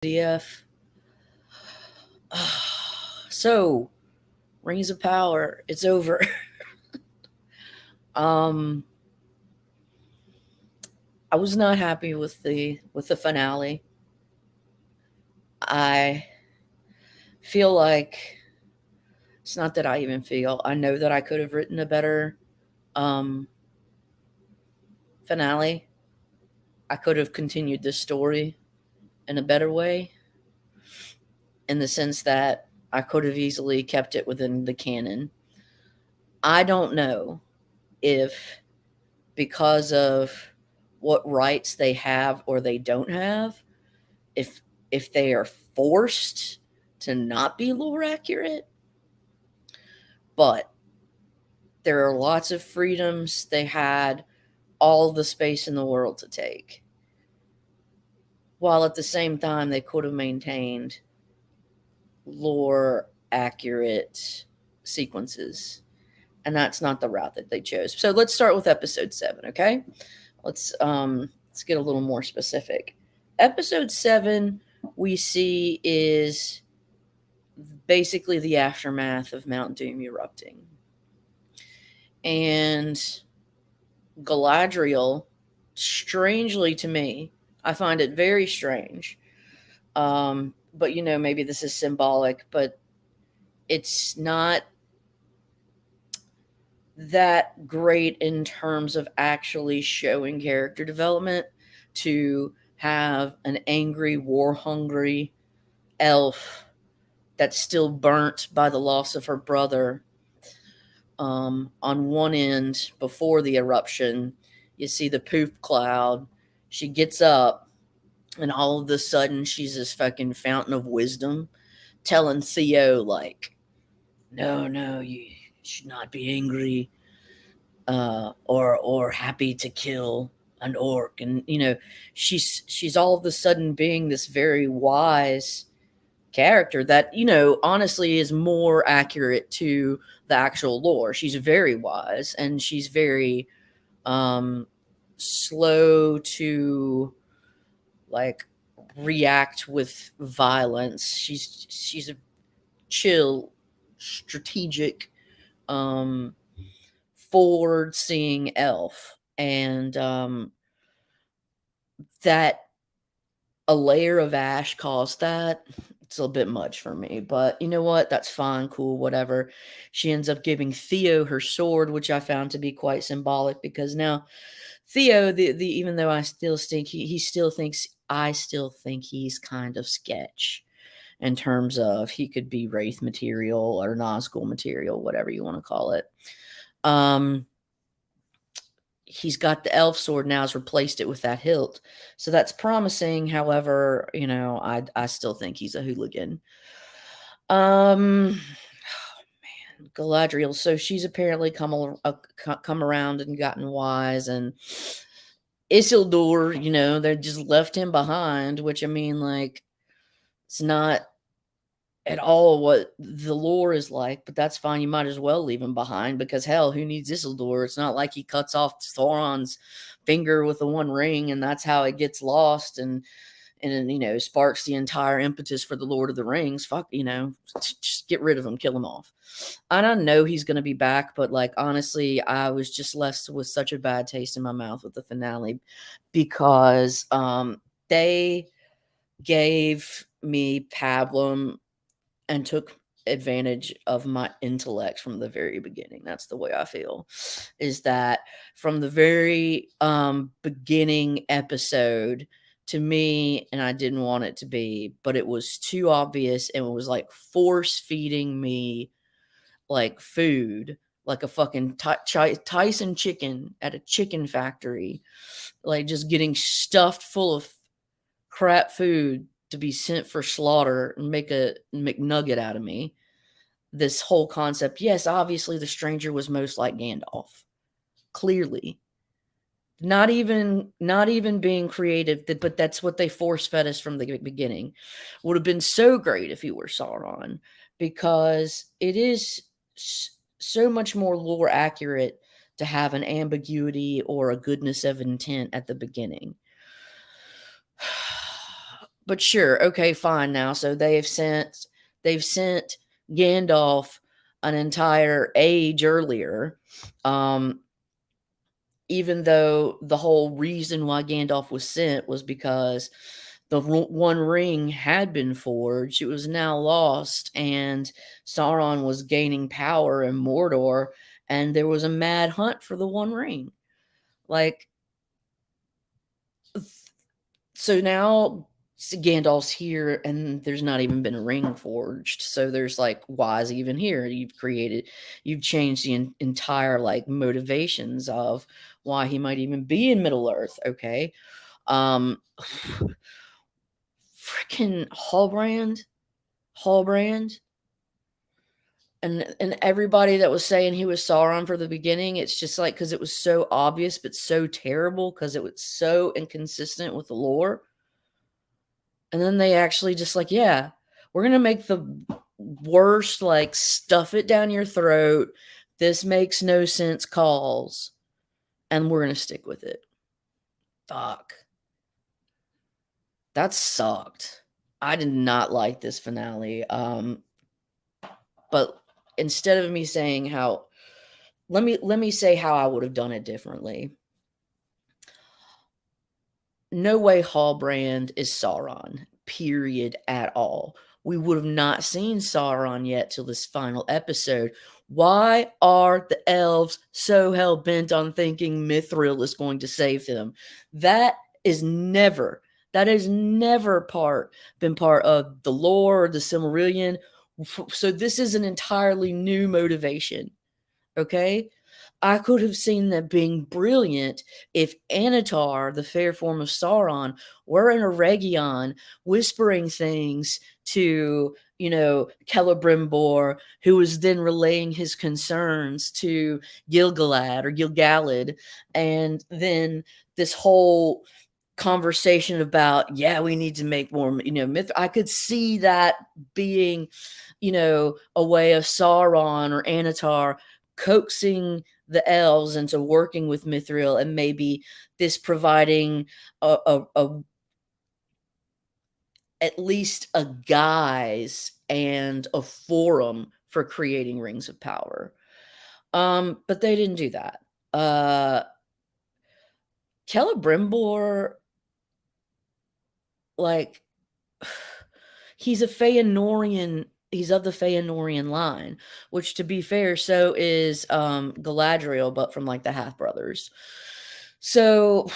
DF. So, Rings of Power, it's over. um, I was not happy with the finale. I feel like it's not that I even feel. I know that I could have written a better um finale. I could have continued this story in a better way, in the sense that I could have easily kept it within the canon. I don't know if, because of what rights they have or they don't have, if they are forced to not be lore accurate, but there are lots of freedoms they had all the space in the world to take, while at the same time they could have maintained lore accurate sequences, and that's not the route that they chose. So let's start with episode 7, okay? Let's get a little more specific. Episode 7 we see is basically the aftermath of Mount Doom erupting. And Galadriel, strangely to me, I find it very strange. But maybe this is symbolic, but it's not that great in terms of actually showing character development to have an angry, war hungry elf that's still burnt by the loss of her brother. On one end, before the eruption, you see the poop cloud. She gets up, and all of a sudden, she's this fucking fountain of wisdom, telling Theo, like, no, no, you should not be angry, or happy to kill an orc. And she's all of a sudden being this very wise character that honestly is more accurate to the actual lore. She's very wise, and she's very slow to, like, react with violence. She's a chill, strategic, um forward seeing elf. And that a layer of ash caused that. It's a bit much for me, but you know what? That's fine, cool, whatever. She ends up giving Theo her sword, which I found to be quite symbolic, because now Theo, the even though I still think he still thinks I still think he's kind of sketch in terms of he could be Wraith material or Nazgul material, whatever you want to call it. Um, he's got the elf sword now, has replaced it with that hilt. So that's promising. However, I still think he's a hooligan. Um Galadriel, so she's apparently come around and gotten wise, and Isildur, they just left him behind, which, I mean, like, it's not at all what the lore is like, but that's fine. You might as well leave him behind, because hell, who needs Isildur? It's not like he cuts off Sauron's finger with the one ring and that's how it gets lost, and sparks the entire impetus for the Lord of the Rings. Fuck, just get rid of him, kill him off. I don't know he's gonna be back, but, like, honestly, I was just left with such a bad taste in my mouth with the finale, because they gave me pablum and took advantage of my intellect from the very beginning. That's the way I feel. Is that from the very beginning episode, to me, and I didn't want it to be, but it was too obvious, and it was like force feeding me like food, like a fucking Tyson chicken at a chicken factory, like just getting stuffed full of crap food to be sent for slaughter and make a McNugget out of me. This whole concept, yes, obviously the stranger was most like Gandalf. Clearly. Not even being creative, but that's what they force fed us from the beginning. Would have been so great if he were Sauron, because it is so much more lore accurate to have an ambiguity or a goodness of intent at the beginning. But sure, okay, fine now. So they've sent Gandalf an entire age earlier. Um, Even though the whole reason why Gandalf was sent was because the one ring had been forged, it was now lost, and Sauron was gaining power in Mordor, and there was a mad hunt for the one ring. Like, so now Gandalf's here, and there's not even been a ring forged. So there's like, why is he even here? You've changed the entire like motivations of why he might even be in Middle Earth. Okay, um, freaking Hallbrand, and everybody that was saying he was Sauron for the beginning. It's just like because it was so obvious, but so terrible because it was so inconsistent with the lore. And then they actually just like, yeah, we're gonna make the worst, like, stuff it down your throat, this makes no sense calls, and we're gonna stick with it. Fuck. That sucked. I did not like this finale. But instead of me saying how let me say how I would have done it differently. No way Hallbrand is Sauron, period, at all. We would have not seen Sauron yet till this final episode. Why are the elves so hell bent on thinking Mithril is going to save them? That is never, that has never been part of the lore or the Silmarillion. So this is an entirely new motivation. Okay? I could have seen that being brilliant if Anatar, the fair form of Sauron, were in a Region whispering things to, Celebrimbor, who was then relaying his concerns to Gilgalad or Gilgalad, and then this whole conversation about, yeah, we need to make more, myth. I could see that being, a way of Sauron or Anatar coaxing the elves into working with Mithril, and maybe this providing a at least a guise and a forum for creating rings of power. But they didn't do that. Uh Celebrimbor, like, he's a Feanorian. He's of the Feanorian line, which, to be fair, so is Galadriel, but from like the half brothers. So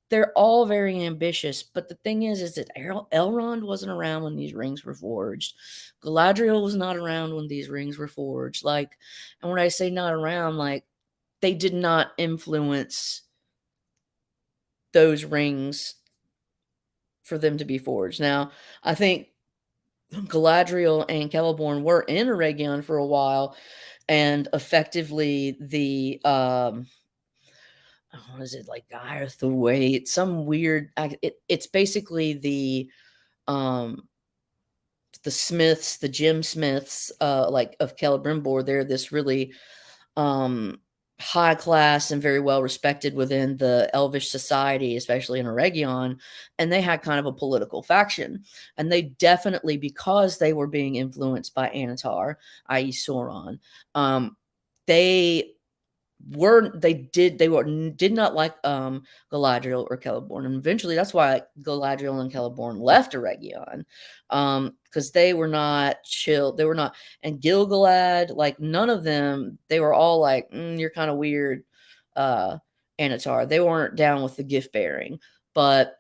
they're all very ambitious, but the thing is that Elrond wasn't around when these rings were forged. Galadriel was not around when these rings were forged. Like, and when I say not around, like, they did not influence those rings for them to be forged. Now, I think Galadriel and Celeborn were in Eregion for a while, and effectively the what is it, like, Guy the Way? It's some weird. It's basically the Smiths, the Gem Smiths, like, of Celebrimbor. They're this really um high class and very well respected within the elvish society, especially in Eregion, and they had kind of a political faction. And they definitely, because they were being influenced by Anatar, i.e. Sauron, they did not like Galadriel or Celeborn, and eventually that's why Galadriel and Celeborn left Eregion, because they were not chill. They were not, and Gilgalad, like, none of them. They were all like, "You're kind of weird, uh, Anatar." They weren't down with the gift bearing, but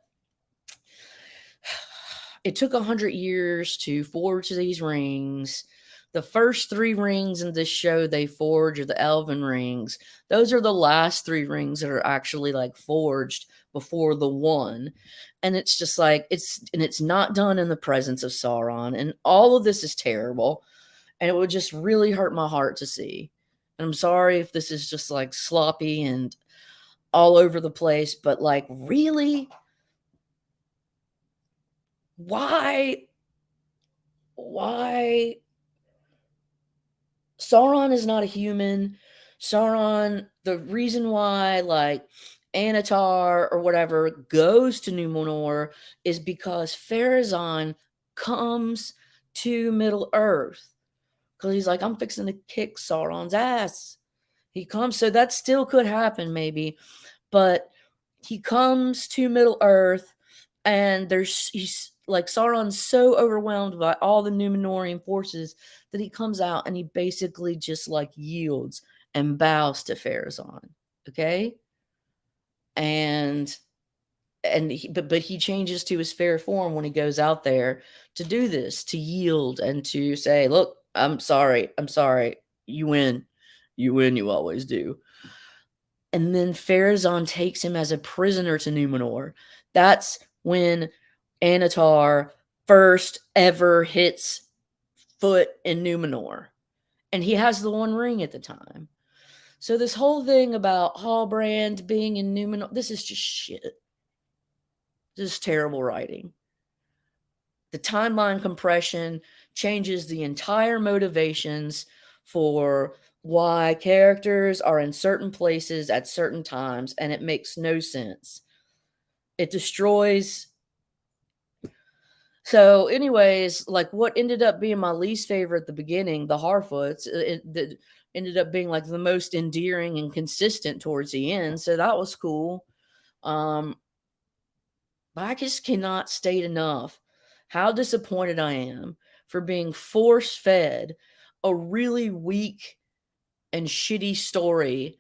it took 100 years to forge these rings. The first three rings in this show they forge are the elven rings. Those are the last three rings that are actually, like, forged before the one. And it's just like, it's not done in the presence of Sauron. And all of this is terrible. And it would just really hurt my heart to see. And I'm sorry if this is just like sloppy and all over the place, but, like, really? Why? Why? Sauron is not a human. Sauron, the reason why, like, Anatar or whatever goes to Numenor is because Pharazôn comes to Middle Earth because he's like, I'm fixing to kick Sauron's ass. He comes, so that still could happen, maybe, but he comes to Middle Earth, and he's like Sauron's so overwhelmed by all the Numenorian forces that he comes out and he basically just like yields and bows to Pharazôn. Okay, and but he changes to his fair form when he goes out there to do this, to yield and to say, look, I'm sorry, you win, you always do. And then Pharazôn takes him as a prisoner to Numenor. That's when Anatar first ever hits foot in Numenor, and he has the One Ring at the time. So this whole thing about Hallbrand being in Numenor, this is just shit. This is terrible writing. The timeline compression changes the entire motivations for why characters are in certain places at certain times, and it makes no sense. It destroys. So, anyways, like what ended up being my least favorite at the beginning, the Harfoots, that ended up being like the most endearing and consistent towards the end. So that was cool. But I just cannot state enough how disappointed I am for being force fed a really weak and shitty story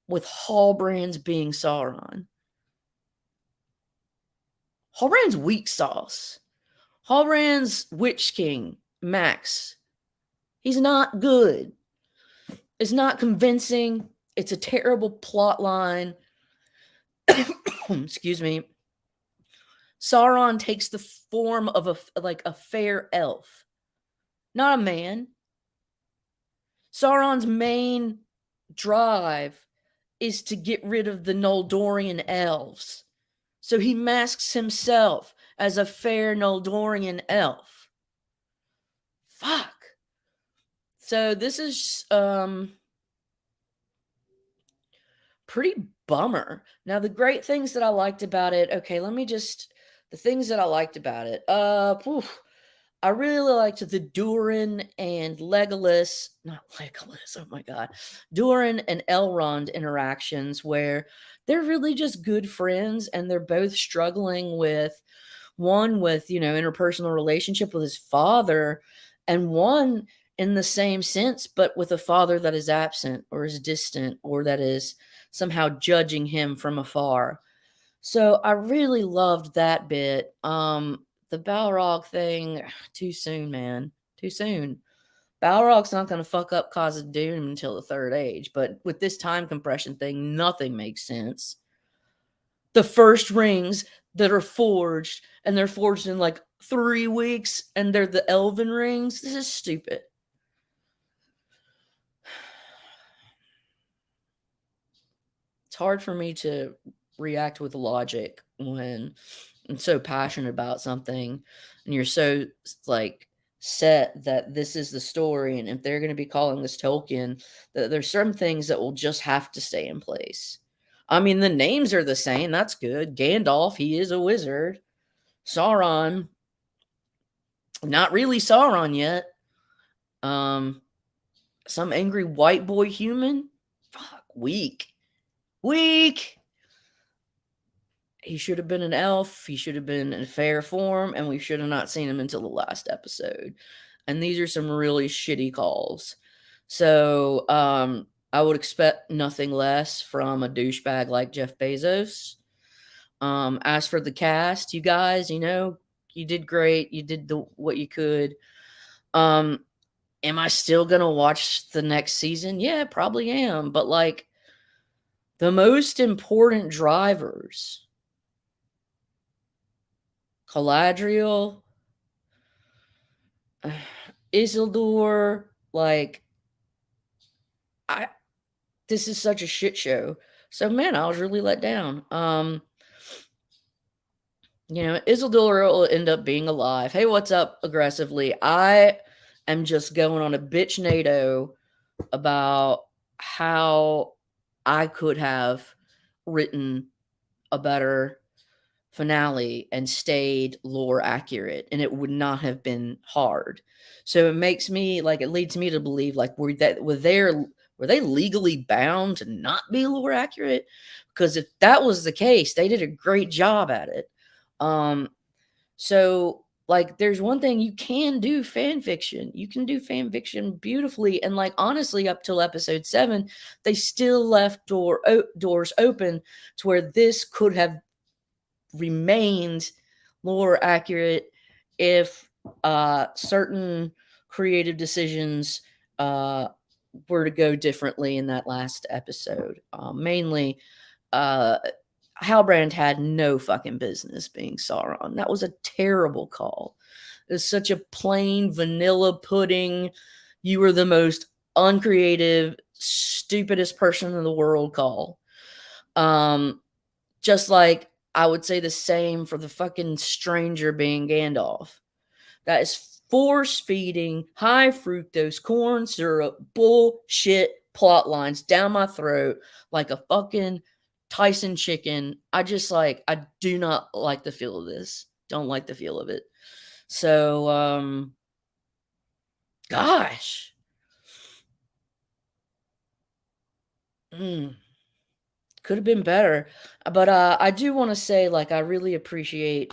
with Hallbrand's being Sauron. Hallbrand's weak sauce. Hallbrand's Witch King, Max. He's not good. It's not convincing. It's a terrible plot line. Excuse me. Sauron takes the form of a fair elf, not a man. Sauron's main drive is to get rid of the Noldorian elves. So he masks himself as a fair Noldorian elf. Fuck. So this is pretty bummer. Now the great things that I liked about it, okay, the things that I liked about it. I really liked the Durin and Legolas, not Legolas, oh my god. Durin and Elrond interactions where they're really just good friends and they're both struggling with interpersonal relationship with his father, and one in the same sense, but with a father that is absent or is distant or that is somehow judging him from afar. So I really loved that bit. The Balrog thing, too soon, man. Too soon. Balrog's not going to fuck up Cause of Doom until the Third Age, but with this time compression thing, nothing makes sense. The first rings that are forged, and they're forged in like 3 weeks, and they're the elven rings. This is stupid. It's hard for me to react with logic when I'm so passionate about something and you're so like set that this is the story, and if they're going to be calling this Tolkien, that there's certain things that will just have to stay in place. I mean, the names are the same. That's good. Gandalf, he is a wizard. Sauron, not really Sauron yet. Some angry white boy human. Fuck, weak. Weak. He should have been an elf. He should have been in fair form, and we should have not seen him until the last episode. And these are some really shitty calls. So, I would expect nothing less from a douchebag like Jeff Bezos. As for the cast, you guys, you did great. You did what you could. Am I still gonna watch the next season? Yeah, probably am. But like the most important drivers, Galadriel, Isildur, like I this is such a shit show. So man, I was really let down. Isildur will end up being alive. Hey, what's up, aggressively? I am just going on a bitch NATO about how I could have written a better finale and stayed lore accurate, and it would not have been hard. So it makes me like it leads me to believe like were they legally bound to not be lore accurate? Because if that was the case, they did a great job at it. Um, so like there's one thing you can do fan fiction. You can do fan fiction beautifully and like honestly up till episode 7, they still left doors open to where this could have remained more accurate if certain creative decisions uh, were to go differently in that last episode. Mainly, uh, Halbrand had no fucking business being Sauron. That was a terrible call. It was such a plain vanilla pudding. You were the most uncreative, stupidest person in the world call. Um, just like I would say the same for the fucking stranger being Gandalf. That is force feeding high fructose corn syrup bullshit plot lines down my throat like a fucking Tyson chicken. I do not like the feel of this. Don't like the feel of it. So gosh. Mm. Could have been better. But, I do wanna say, like, I really appreciate,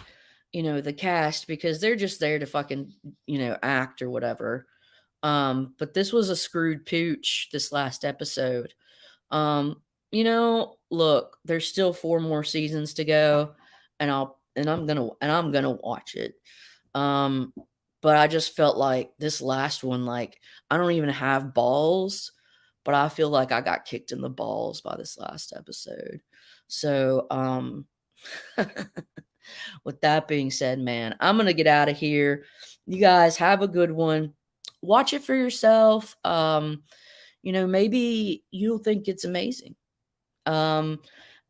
the cast because they're just there to fucking, act or whatever. But this was a screwed pooch, this last episode. Look, there's still 4 more seasons to go, and I'm gonna watch it. Um, but I just felt like this last one, like, I don't even have balls, but I feel like I got kicked in the balls by this last episode. So, with that being said, man, I'm gonna get out of here. You guys have a good one. Watch it for yourself. Maybe you'll think it's amazing. Um,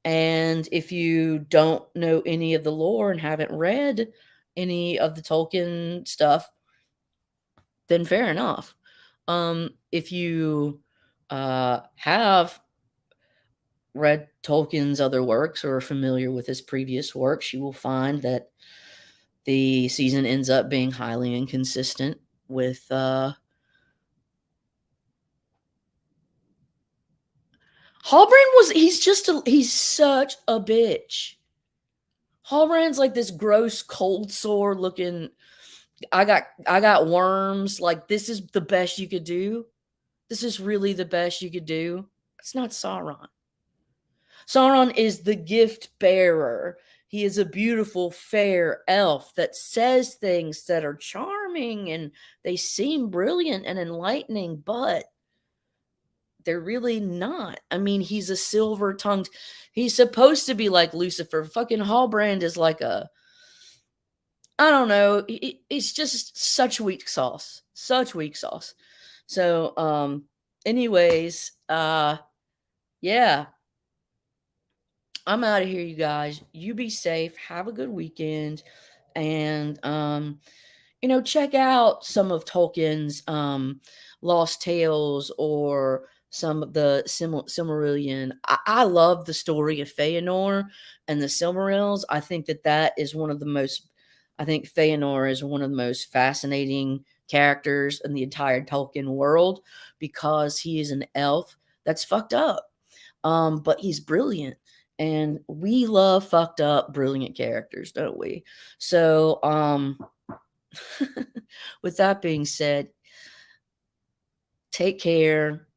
and if you don't know any of the lore and haven't read any of the Tolkien stuff, then fair enough. If you have read Tolkien's other works or are familiar with his previous works, you will find that the season ends up being highly inconsistent with Halbrand he's such a bitch. Halbrand's like this gross cold sore looking I got worms, like this is the best you could do. This is really the best you could do. It's not Sauron. Sauron is the gift bearer. He is a beautiful, fair elf that says things that are charming and they seem brilliant and enlightening, but they're really not. I mean, he's a silver tongued. He's supposed to be like Lucifer. Fucking Hallbrand is like a, I don't know. It's just such weak sauce. Such weak sauce. So, anyways, yeah, I'm out of here, you guys. You be safe. Have a good weekend. And check out some of Tolkien's Lost Tales or some of the Silmarillion. I love the story of Feanor and the Silmarils. I think that is one of the most. I think Feanor is one of the most fascinating characters in the entire Tolkien world because he is an elf that's fucked up, but he's brilliant. And we love fucked up, brilliant characters, don't we? So, with that being said, take care.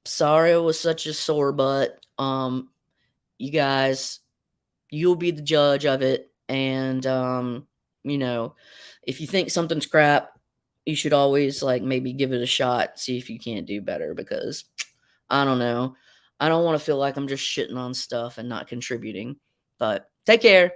Sorry it was such a sore butt. You guys, you'll be the judge of it. And you know, if you think something's crap, you should always like maybe give it a shot, see if you can't do better because I don't know. I don't want to feel like I'm just shitting on stuff and not contributing. But take care.